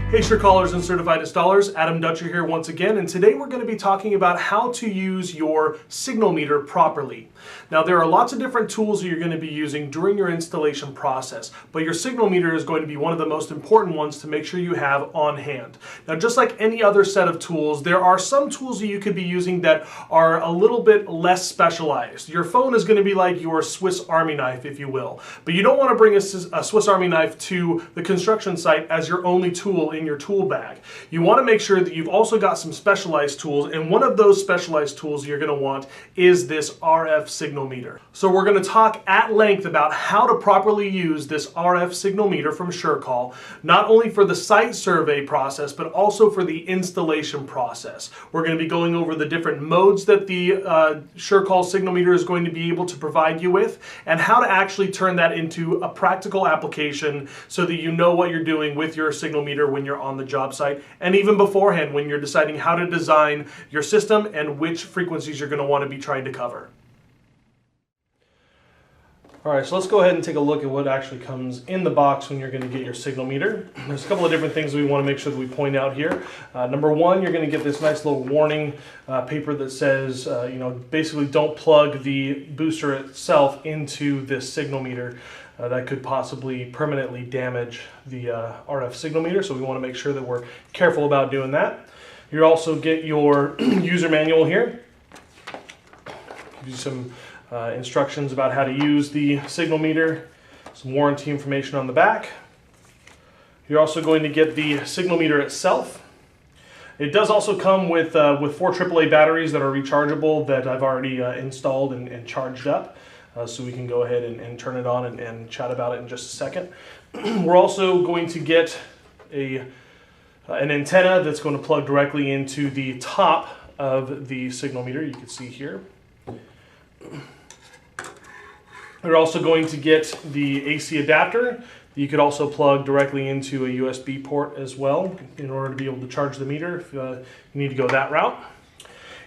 Hey sure callers and certified installers, Adam Dutcher here once again, and today we're going to be talking about how to use your signal meter properly. Now there are lots of different tools that you're going to be using during your installation process, but your signal meter is going to be one of the most important ones to make sure you have on hand. Now just like any other set of tools, there are some tools that you could be using that are a little bit less specialized. Your phone is going to be like your Swiss Army knife, if you will, but you don't want to bring a Swiss Army knife to the construction site as your only tool in your tool bag. You want to make sure that you've also got some specialized tools, and one of those specialized tools you're going to want is this RF signal meter. So we're going to talk at length about how to properly use this RF signal meter from SureCall, not only for the site survey process, but also for the installation process. We're going to be going over the different modes that the SureCall signal meter is going to be able to provide you with, and how to actually turn that into a practical application so that you know what you're doing with your signal meter when you're on the job site, and even beforehand when you're deciding how to design your system and which frequencies you're going to want to be trying to cover. Alright, so let's go ahead and take a look at what actually comes in the box when you're going to get your signal meter. There's a couple of different things we want to make sure that we point out here. Number one, you're going to get this nice little warning paper that says, basically don't plug the booster itself into this signal meter. That could possibly permanently damage the RF signal meter, so we want to make sure that we're careful about doing that. You also get your user manual here. Gives you some instructions about how to use the signal meter, some warranty information on the back. You're also going to get the signal meter itself. It does also come with 4 AAA batteries that are rechargeable that I've already installed and charged up. So we can go ahead and turn it on and chat about it in just a second. We're also going to get an antenna that's going to plug directly into the top of the signal meter. You can see here. We're also going to get the AC adapter. You could also plug directly into a USB port as well in order to be able to charge the meter if you need to go that route.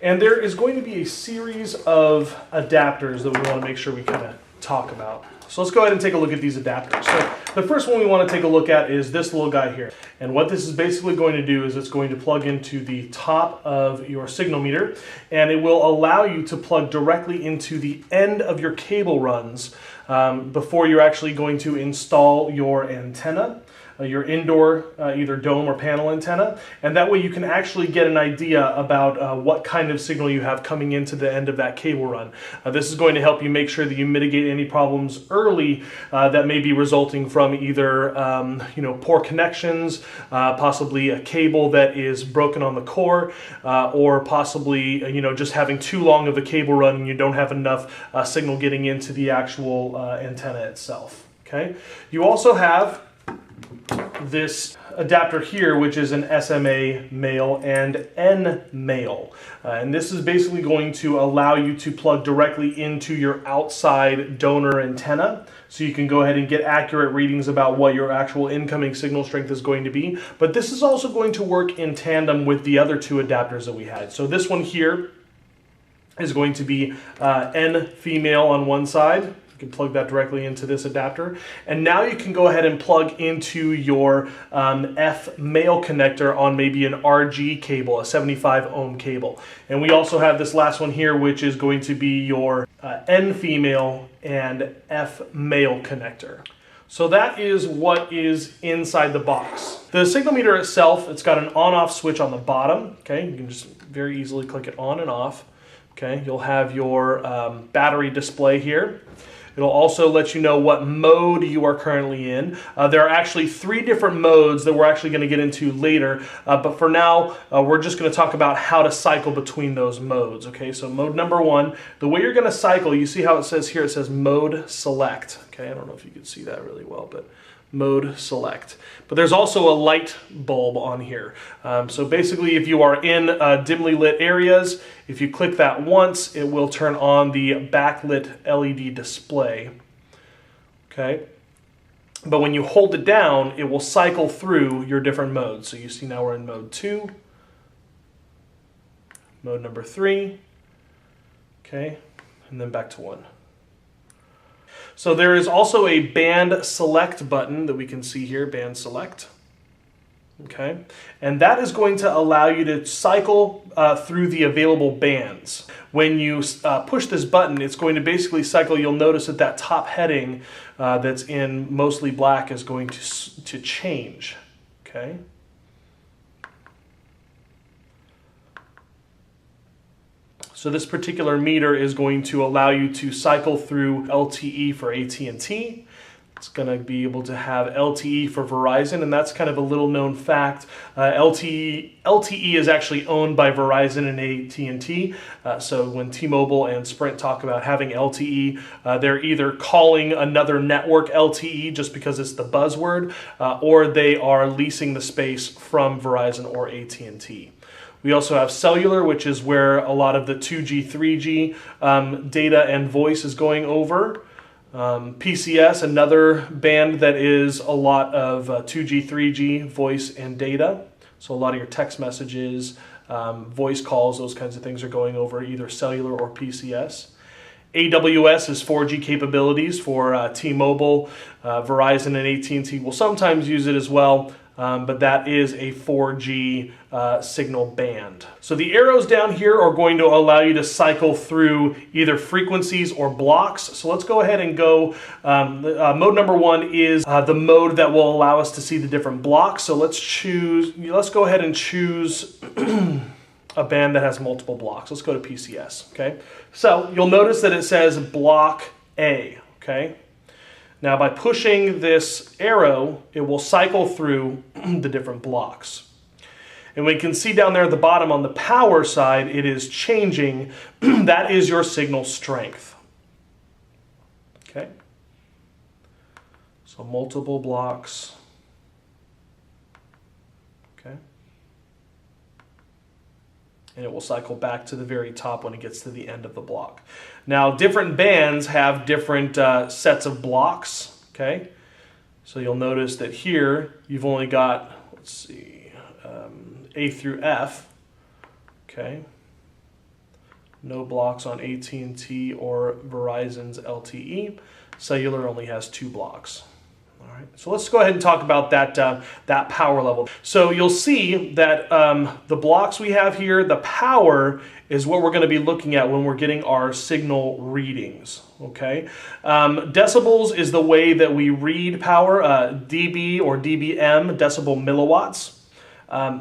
And there is going to be a series of adapters that we want to make sure we kind of talk about. So let's go ahead and take a look at these adapters. So the first one we want to take a look at is this little guy here. And what this is basically going to do is it's going to plug into the top of your signal meter, and it will allow you to plug directly into the end of your cable runs before you're actually going to install your antenna. Your indoor either dome or panel antenna, and that way you can actually get an idea about what kind of signal you have coming into the end of that cable run. This is going to help you make sure that you mitigate any problems early that may be resulting from either poor connections, possibly a cable that is broken on the core, or possibly just having too long of a cable run and you don't have enough signal getting into the actual antenna itself. Okay. You also have this adapter here, which is an SMA male and N male. And this is basically going to allow you to plug directly into your outside donor antenna. So you can go ahead and get accurate readings about what your actual incoming signal strength is going to be. But this is also going to work in tandem with the other 2 adapters that we had. So this one here is going to be N female on one side. You can plug that directly into this adapter, and now you can go ahead and plug into your F male connector on maybe an RG cable, a 75 ohm cable. And we also have this last one here, which is going to be your N female and F male connector. So that is what is inside the box. The signal meter itself, it's got an on-off switch on the bottom. Okay, you can just very easily click it on and off. Okay, you'll have your battery display here. It'll also let you know what mode you are currently in. There are actually 3 different modes that we're actually going to get into later, but for now we're just going to talk about how to cycle between those modes. Okay, so mode number 1, the way you're going to cycle, you see how it says here, it says mode select. Okay, I don't know if you can see that really well, but mode select. But there's also a light bulb on here. So basically if you are in dimly lit areas, if you click that once, it will turn on the backlit LED display. Okay. But when you hold it down, it will cycle through your different modes. So you see now we're in mode 2, mode number 3, okay, and then back to 1. So there is also a band select button that we can see here, band select. Okay, and that is going to allow you to cycle through the available bands. When you push this button, it's going to basically cycle. You'll notice that that top heading that's in mostly black is going to change. Okay. So this particular meter is going to allow you to cycle through LTE for AT&T. It's going to be able to have LTE for Verizon, and that's kind of a little known fact. LTE is actually owned by Verizon and AT&T. So when T-Mobile and Sprint talk about having LTE, they're either calling another network LTE just because it's the buzzword, or they are leasing the space from Verizon or AT&T. We also have cellular, which is where a lot of the 2G, 3G data and voice is going over. PCS, another band that is a lot of 2G, 3G voice and data. So a lot of your text messages, voice calls, those kinds of things are going over either cellular or PCS. AWS is 4G capabilities for T-Mobile, Verizon, and AT&T will sometimes use it as well. But that is a 4G signal band. So the arrows down here are going to allow you to cycle through either frequencies or blocks. So let's go ahead and go, mode number one is the mode that will allow us to see the different blocks. So let's go ahead and choose a band that has multiple blocks. Let's go to PCS, okay? So you'll notice that it says block A, okay? Now by pushing this arrow, it will cycle through the different blocks. And we can see down there at the bottom on the power side, it is changing. That is your signal strength. Okay? So multiple blocks. Okay? And it will cycle back to the very top when it gets to the end of the block. Now, different bands have different sets of blocks, okay? So you'll notice that here, you've only got, let's see, A through F, okay? No blocks on AT&T or Verizon's LTE. Cellular only has 2 blocks. All right, so let's go ahead and talk about that power level. So you'll see that the blocks we have here, the power is what we're going to be looking at when we're getting our signal readings. Okay, decibels is the way that we read power. dB or dBm, decibel milliwatts.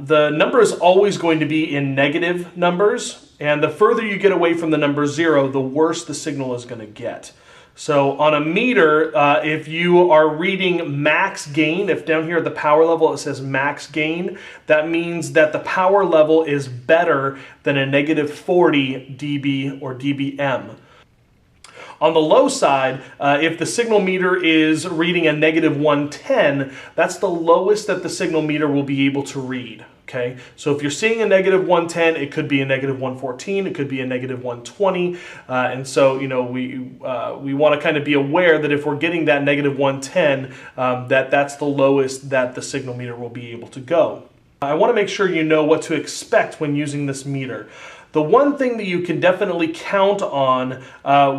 The number is always going to be in negative numbers, and the further you get away from the number 0, the worse the signal is going to get. So on a meter, if you are reading max gain, if down here at the power level it says max gain, that means that the power level is better than a negative 40 dB or dBm. On the low side, if the signal meter is reading a negative 110, that's the lowest that the signal meter will be able to read. Okay, so if you're seeing a negative 110, it could be a negative 114, it could be a negative 120, and so we want to kind of be aware that if we're getting that negative 110, that's the lowest that the signal meter will be able to go. I want to make sure you know what to expect when using this meter. The one thing that you can definitely count on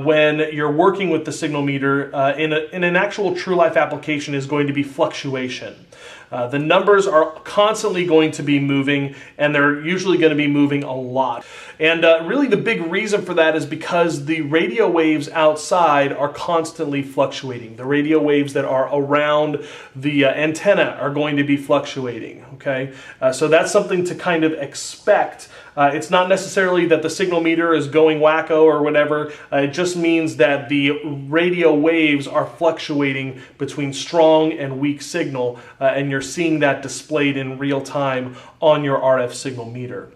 when you're working with the signal meter in an actual true life application is going to be fluctuation. The numbers are constantly going to be moving, and they're usually going to be moving a lot. And really the big reason for that is because the radio waves outside are constantly fluctuating. The radio waves that are around the antenna are going to be fluctuating. Okay, so that's something to kind of expect. It's not necessarily that the signal meter is going wacko or whatever. It just means that the radio waves are fluctuating between strong and weak signal, and you're seeing that displayed in real time on your RF signal meter.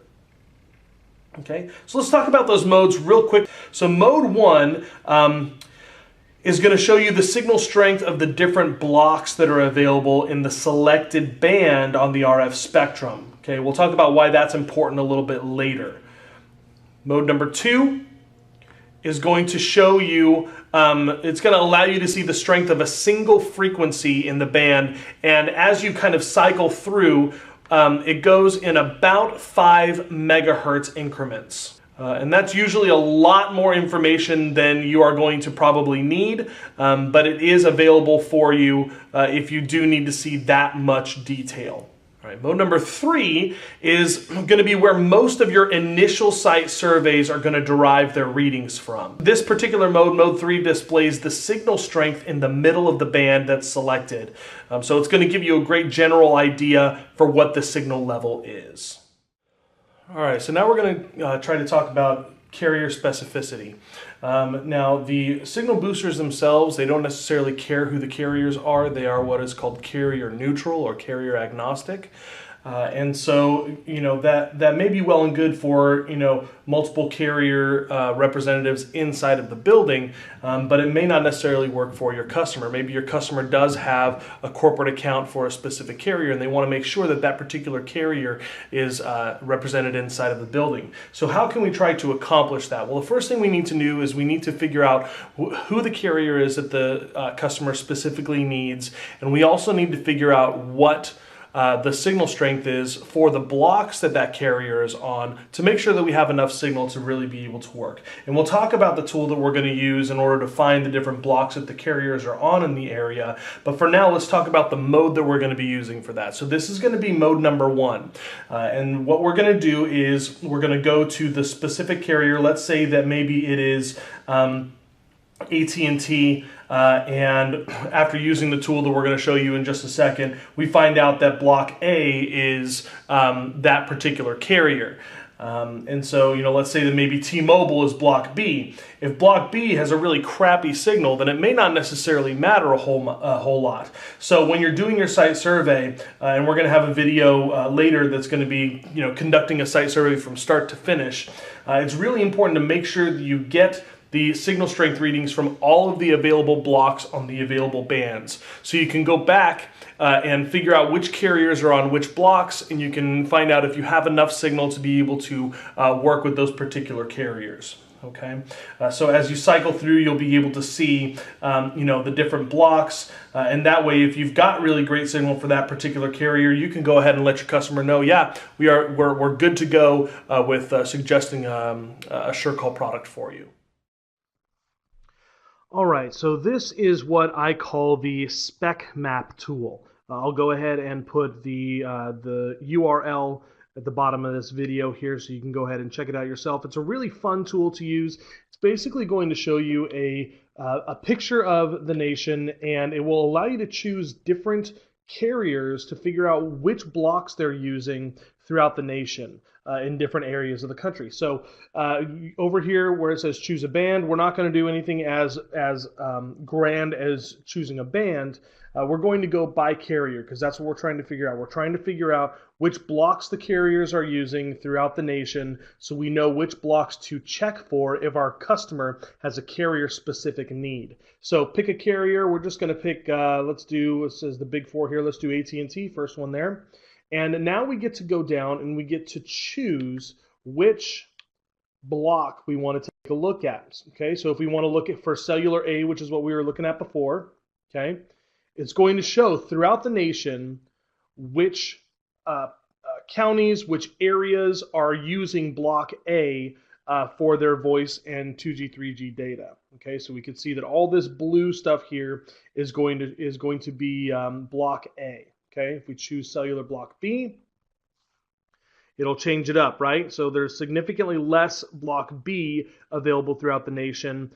Okay, so let's talk about those modes real quick. So mode 1 is going to show you the signal strength of the different blocks that are available in the selected band on the RF spectrum. Okay, we'll talk about why that's important a little bit later. Mode number 2 is going to show you, it's going to allow you to see the strength of a single frequency in the band, and as you kind of cycle through, it goes in about 5 megahertz increments. And that's usually a lot more information than you are going to probably need, but it is available for you if you do need to see that much detail. All right, mode number 3 is going to be where most of your initial site surveys are going to derive their readings from. This particular mode, mode 3, displays the signal strength in the middle of the band that's selected. So it's going to give you a great general idea for what the signal level is. All right, so now we're going to try to talk about carrier specificity. Now, the signal boosters themselves, they don't necessarily care who the carriers are. They are what is called carrier neutral or carrier agnostic. And so, that may be well and good for, multiple carrier representatives inside of the building, but it may not necessarily work for your customer. Maybe your customer does have a corporate account for a specific carrier and they want to make sure that that particular carrier is represented inside of the building. So how can we try to accomplish that? Well, the first thing we need to do is we need to figure out who the carrier is that the customer specifically needs, and we also need to figure out what the signal strength is for the blocks that carrier is on to make sure that we have enough signal to really be able to work. And we'll talk about the tool that we're going to use in order to find the different blocks that the carriers are on in the area. But for now, let's talk about the mode that we're going to be using for that. So this is going to be mode number 1. And what we're going to do is we're going to go to the specific carrier. Let's say that maybe it is AT&T, and after using the tool that we're going to show you in just a second, we find out that block A is that particular carrier. And so, let's say that maybe T-Mobile is block B. If block B has a really crappy signal, then it may not necessarily matter a whole lot. So when you're doing your site survey, and we're going to have a video later that's going to be, conducting a site survey from start to finish, it's really important to make sure that you get the signal strength readings from all of the available blocks on the available bands. So you can go back and figure out which carriers are on which blocks, and you can find out if you have enough signal to be able to work with those particular carriers. Okay, so as you cycle through, you'll be able to see, the different blocks, and that way, if you've got really great signal for that particular carrier, you can go ahead and let your customer know, yeah, we're good to go with suggesting a SureCall product for you. All right, so this is what I call the Spec Map Tool. I'll go ahead and put the URL at the bottom of this video here so you can go ahead and check it out yourself. It's a really fun tool to use. It's basically going to show you a picture of the nation, and it will allow you to choose different carriers to figure out which blocks they're using throughout the nation. In different areas of the country. So over here where it says choose a band, we're not going to do anything as grand as choosing a band. We're going to go by carrier because that's what we're trying to figure out. We're trying to figure out which blocks the carriers are using throughout the nation so we know which blocks to check for if our customer has a carrier specific need. So pick a carrier. We're just going to pick, it says the big 4 here. Let's do AT&T, first one there. And now we get to go down and we get to choose which block we want to take a look at. Okay, so if we want to look at for cellular A, which is what we were looking at before, okay, it's going to show throughout the nation which counties, which areas are using block A for their voice and 2G, 3G data. Okay, so we can see that all this blue stuff here is going to be block A. Okay, if we choose cellular block B, it'll change it up, right? So there's significantly less block B available throughout the nation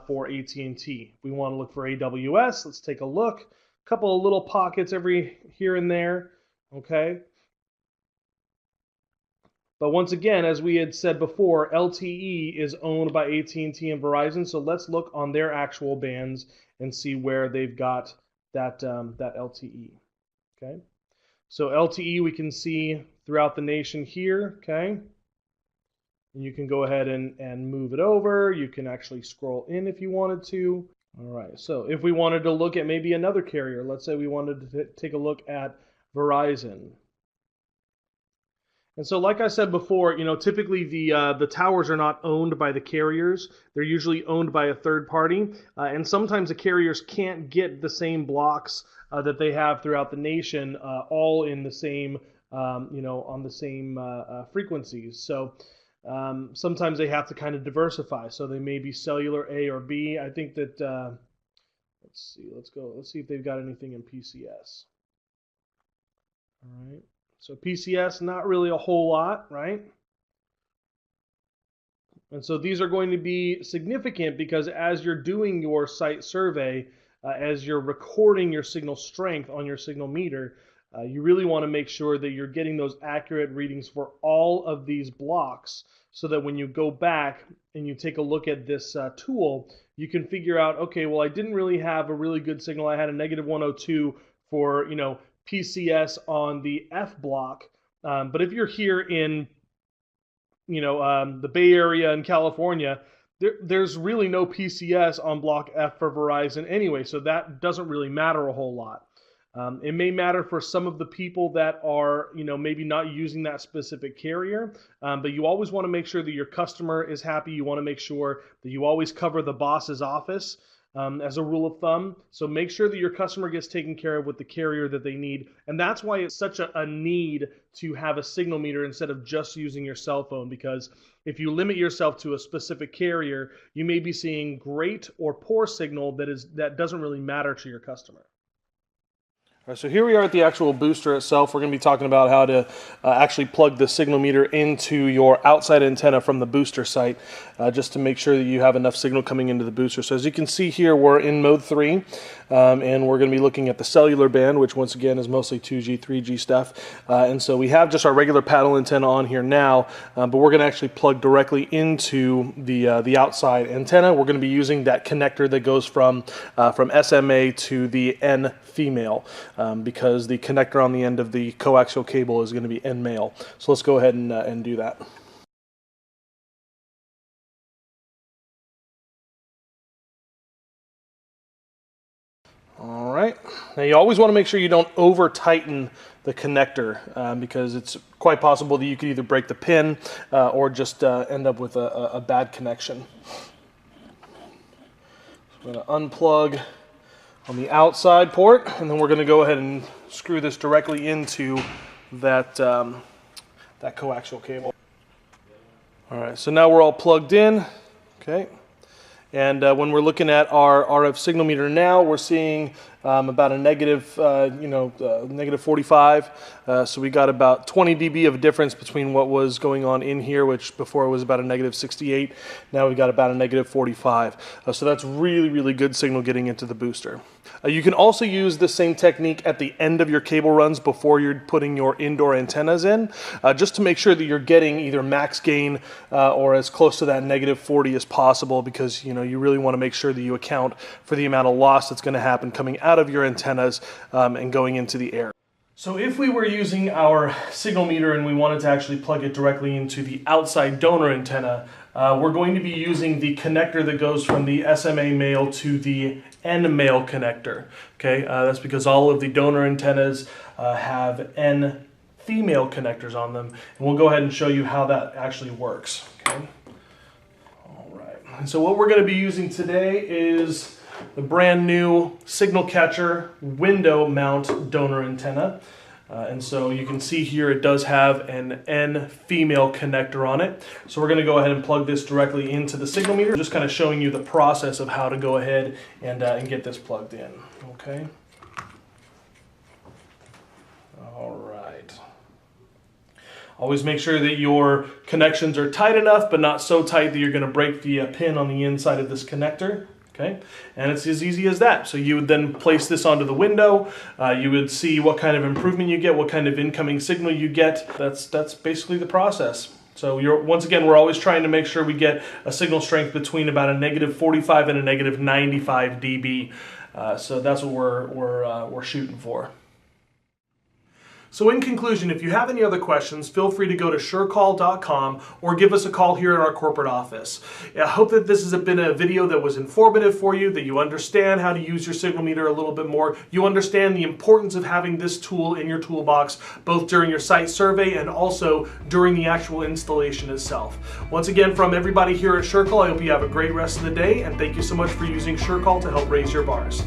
for AT&T. If we want to look for AWS, let's take a look. A couple of little pockets every here and there, okay? But once again, as we had said before, LTE is owned by AT&T and Verizon, so let's look on their actual bands and see where they've got that LTE. Okay, so LTE we can see throughout the nation here, okay? And you can go ahead and move it over. You can actually scroll in if you wanted to. All right, so if we wanted to look at maybe another carrier, let's say we wanted to take a look at Verizon. And so like I said before, typically the towers are not owned by the carriers. They're usually owned by a third party. And sometimes the carriers can't get the same blocks that they have throughout the nation all in the same, on the same frequencies. So sometimes they have to kind of diversify. So they may be cellular A or B. I think that, let's see if they've got anything in PCS. All right. So PCS, not really a whole lot, right? And so these are going to be significant because as you're doing your site survey, as you're recording your signal strength on your signal meter, you really want to make sure that you're getting those accurate readings for all of these blocks so that when you go back and you take a look at this tool, you can figure out, okay, well, I didn't really have a really good signal. I had a negative 102 for, PCS on the F block. But if you're here in the Bay Area in California, there's really no PCS on block F for Verizon anyway, so that doesn't really matter a whole lot. It may matter for some of the people that are, maybe not using that specific carrier, but you always want to make sure that your customer is happy. You want to make sure that you always cover the boss's office. As a rule of thumb. So make sure that your customer gets taken care of with the carrier that they need. And that's why it's such a need to have a signal meter instead of just using your cell phone, because if you limit yourself to a specific carrier, you may be seeing great or poor signal that doesn't really matter to your customer. All right, so here we are at the actual booster itself. We're going to be talking about how to actually plug the signal meter into your outside antenna from the booster site, just to make sure that you have enough signal coming into the booster. So as you can see here, we're in mode 3, and we're going to be looking at the cellular band, which once again is mostly 2G, 3G stuff. And so we have just our regular paddle antenna on here now, but we're going to actually plug directly into the outside antenna. We're going to be using that connector that goes from SMA to the N female, because the connector on the end of the coaxial cable is going to be N male. So let's go ahead and do that. All right. Now you always want to make sure you don't over tighten the connector, because it's quite possible that you could either break the pin or just end up with a bad connection. So I'm going to unplug on the outside port, and then we're going to go ahead and screw this directly into that coaxial cable. All right, so now we're all plugged in. Okay, and when we're looking at our RF signal meter now, we're seeing about a negative, negative 45. So we got about 20 dB of difference between what was going on in here, which before was about a negative 68. Now we got about a negative 45. So that's really, really good signal getting into the booster. You can also use the same technique at the end of your cable runs before you're putting your indoor antennas in, just to make sure that you're getting either max gain or as close to that negative 40 as possible, because you really want to make sure that you account for the amount of loss that's going to happen coming out of your antennas and going into the air. So if we were using our signal meter and we wanted to actually plug it directly into the outside donor antenna, we're going to be using the connector that goes from the SMA male to the N male connector. Okay, that's because all of the donor antennas have N female connectors on them, and we'll go ahead and show you how that actually works. Okay. All right. And so what we're going to be using today is the brand new signal catcher window mount donor antenna. And so you can see here it does have an N female connector on it. So we're going to go ahead and plug this directly into the signal meter, just kind of showing you the process of how to go ahead and get this plugged in. Okay. All right. Always make sure that your connections are tight enough, but not so tight that you're going to break the pin on the inside of this connector. Okay, and it's as easy as that. So you would then place this onto the window. You would see what kind of improvement you get, what kind of incoming signal you get. That's basically the process. So once again, we're always trying to make sure we get a signal strength between about a negative 45 and a negative 95 dB. So that's what we're shooting for. So in conclusion, if you have any other questions, feel free to go to surecall.com or give us a call here at our corporate office. I hope that this has been a video that was informative for you, that you understand how to use your signal meter a little bit more. You understand the importance of having this tool in your toolbox, both during your site survey and also during the actual installation itself. Once again, from everybody here at SureCall, I hope you have a great rest of the day, and thank you so much for using SureCall to help raise your bars.